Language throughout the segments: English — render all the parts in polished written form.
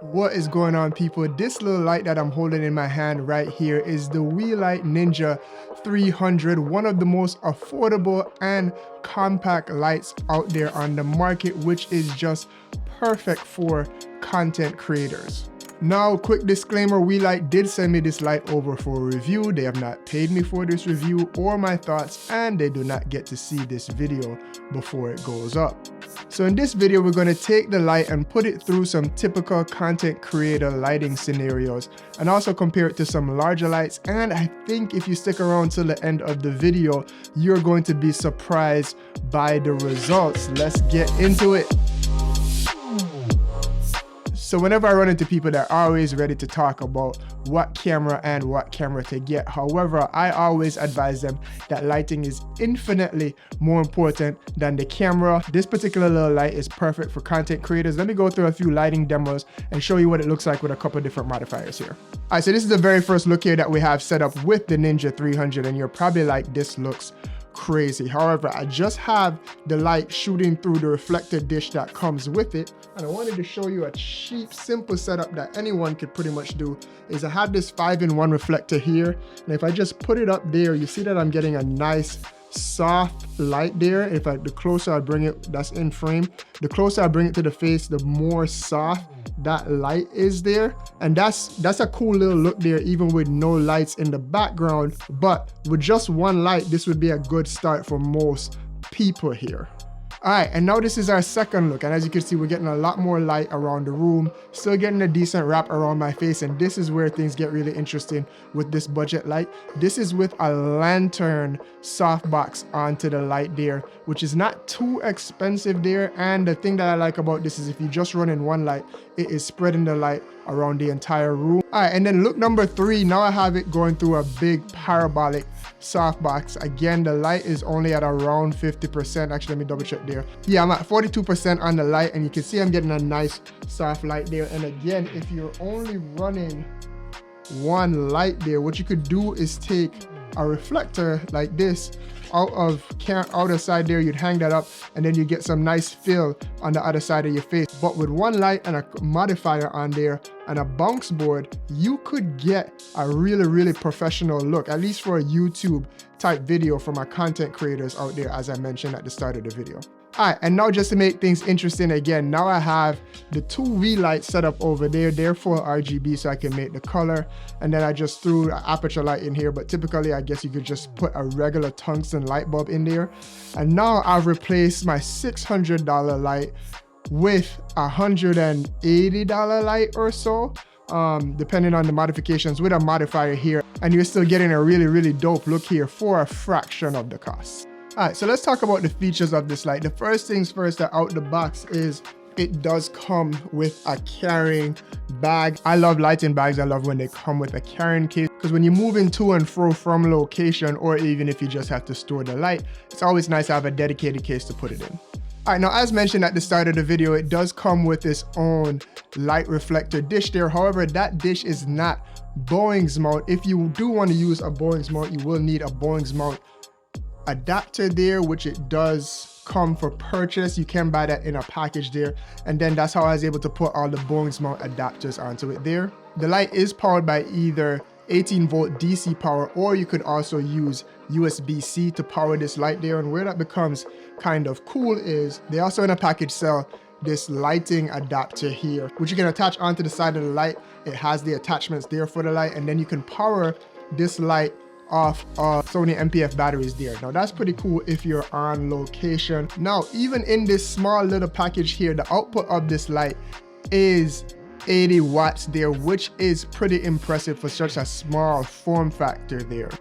What is going on, people? This little light that I'm holding in my hand right here is the Weeylite Ninja 300, one of the most affordable and compact lights out there on the market, which is just perfect for content creators. Now, quick disclaimer, Weeylite did send me this light over for a review. They have not paid me for this review or my thoughts, and they do not get to see this video before it goes up. So in this video, we're going to take the light and put it through some typical content creator lighting scenarios and also compare it to some larger lights. And I think if you stick around till the end of the video, you're going to be surprised by the results. Let's get into it. So whenever I run into people, they're always ready to talk about what camera and what camera to get. However, I always advise them that lighting is infinitely more important than the camera. This particular little light is perfect for content creators. Let me go through a few lighting demos and show you what it looks like with a couple different modifiers here. All right, so this is the very first look here that we have set up with the Ninja 300, and you're probably like, this looks crazy. However, I just have the light shooting through the reflector dish that comes with it, and I wanted to show you a cheap, simple setup that anyone could pretty much do. Is I have this 5-in-1 reflector here, and if I just put it up there, you see that I'm getting a nice soft light there. If the closer I bring it, that's in frame, the closer I bring it to the face, the more soft that light is there. And that's a cool little look there, even with no lights in the background. But with just one light, this would be a good start for most people here. All right, and now this is our second look, and as you can see, we're getting a lot more light around the room, still getting a decent wrap around my face, and this is where things get really interesting with this budget light. This is with a lantern softbox onto the light there, which is not too expensive there. And the thing that I like about this is if you just run in one light, it is spreading the light around the entire room. All right, and then look number 3, now I have it going through a big parabolic softbox. Again, the light is only at around 50%. Actually, let me double check there. Yeah, I'm at 42% on the light, and you can see I'm getting a nice soft light there. And again, if you're only running one light there, what you could do is take a reflector like this out of outer side there, you'd hang that up, and then you get some nice fill on the other side of your face. But with one light and a modifier on there and a bounce board, you could get a really professional look, at least for a YouTube type video for my content creators out there, as I mentioned at the start of the video. All right, and now just to make things interesting again, now I have the 2 Weeylite set up over there. They're full RGB, so I can make the color. And then I just threw an aperture light in here, but typically I guess you could just put a regular tungsten light bulb in there. And now I've replaced my $600 light with a $180 light or so, depending on the modifications, with a modifier here. And you're still getting a really dope look here for a fraction of the cost. All right, so let's talk about the features of this light. The first things first, that out the box is it does come with a carrying bag. I love lighting bags. I love when they come with a carrying case, because when you're moving to and fro from location, or even if you just have to store the light, it's always nice to have a dedicated case to put it in. All right, now as mentioned at the start of the video, it does come with its own light reflector dish there. However, that dish is not Boeing's mount. If you do want to use a Boeing's mount, you will need a Boeing's mount adapter there, which it does come for purchase. You can buy that in a package there, and then that's how I was able to put all the Boeing's mount adapters onto it there. The light is powered by either 18-volt DC power, or you could also use USB-C to power this light there. And where that becomes kind of cool is they also in a package sell this lighting adapter here, which you can attach onto the side of the light. It has the attachments there for the light, and then you can power this light off Sony MPF batteries there. Now that's pretty cool if you're on location. Now, even in this small little package here, the output of this light is 80 watts there, which is pretty impressive for such a small form factor there.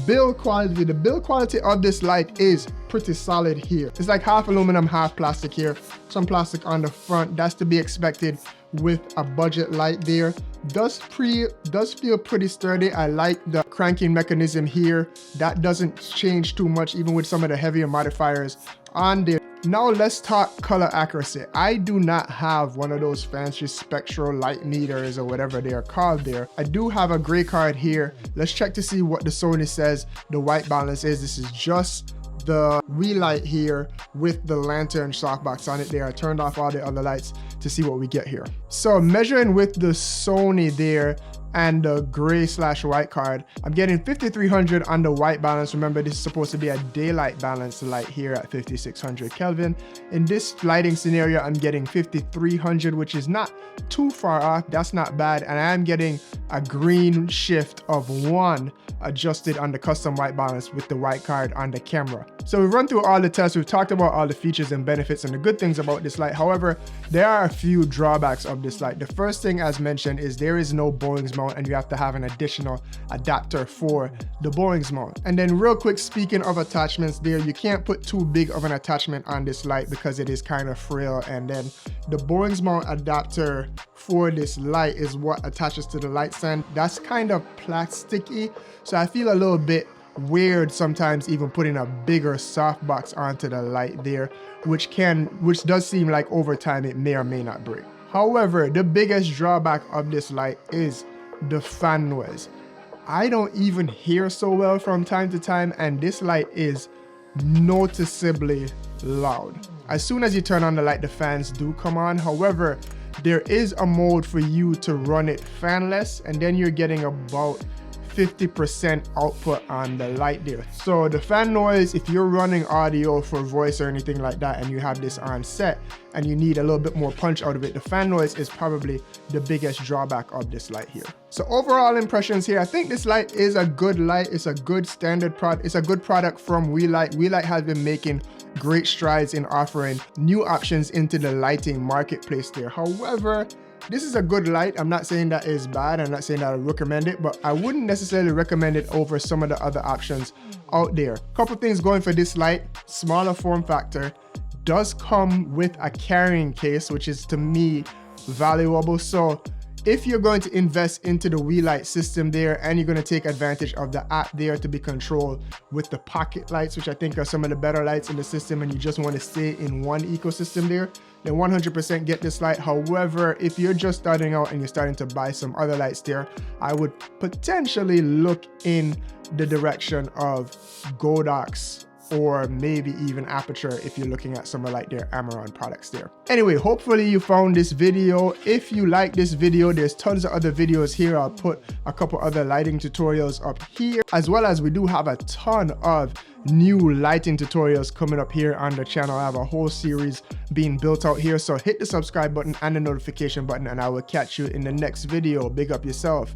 Build quality, the build quality of this light is pretty solid here. It's like half aluminum, half plastic here, some plastic on the front. That's to be expected with a budget light there. Does feel pretty sturdy. I like the cranking mechanism here. That doesn't change too much, even with some of the heavier modifiers on there. Now let's talk color accuracy. I do not have one of those fancy spectral light meters or whatever they are called there. I do have a gray card here. Let's check to see what the Sony says the white balance is. This is just the Weeylite here with the lantern softbox on it there. I turned off all the other lights to see what we get here. So measuring with the Sony there and the gray/white card, I'm getting 5300 on the white balance. Remember, this is supposed to be a daylight balance light here at 5600 Kelvin. In this lighting scenario, I'm getting 5300, which is not too far off. That's not bad. And I'm getting a green shift of 1 adjusted on the custom white balance with the white card on the camera. So we've run through all the tests. We've talked about all the features and benefits and the good things about this light. However, there are a few drawbacks of this light. The first thing, as mentioned, is there is no Bowings mount, and you have to have an additional adapter for the Bowings mount. And then real quick, speaking of attachments there, you can't put too big of an attachment on this light because it is kind of frail. And then the Bowings mount adapter for this light is what attaches to the light stand. That's kind of plasticky, so I feel a little bit weird sometimes even putting a bigger softbox onto the light there, which does seem like over time it may or may not break. However, the biggest drawback of this light is the fan noise. I don't even hear so well from time to time, and this light is noticeably loud. As soon as you turn on the light, the fans do come on. However, there is a mode for you to run it fanless, and then you're getting about 50% output on the light there. So the fan noise, if you're running audio for voice or anything like that and you have this on set and you need a little bit more punch out of it, the fan noise is probably the biggest drawback of this light here. So overall impressions here, I think this light is a good light. It's a good standard product. It's a good product from Weeylite. Weeylite has been making great strides in offering new options into the lighting marketplace there. However, this is a good light. I'm not saying that is bad. I'm not saying that I recommend it, but I wouldn't necessarily recommend it over some of the other options out there. Couple things going for this light: smaller form factor, does come with a carrying case, which is to me valuable. So if you're going to invest into the Weeylite system there and you're going to take advantage of the app there to be controlled with the pocket lights, which I think are some of the better lights in the system, and you just want to stay in one ecosystem there, then 100% get this light. However, if you're just starting out and you're starting to buy some other lights there, I would potentially look in the direction of Godox or maybe even Aperture if you're looking at some of like their Amaron products there. Anyway, hopefully you found this video. If you like this video, there's tons of other videos here. I'll put a couple other lighting tutorials up here, as well as we do have a ton of new lighting tutorials coming up here on the channel. I have a whole series being built out here, so hit the subscribe button and the notification button, and I will catch you in the next video. Big up yourself.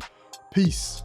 Peace.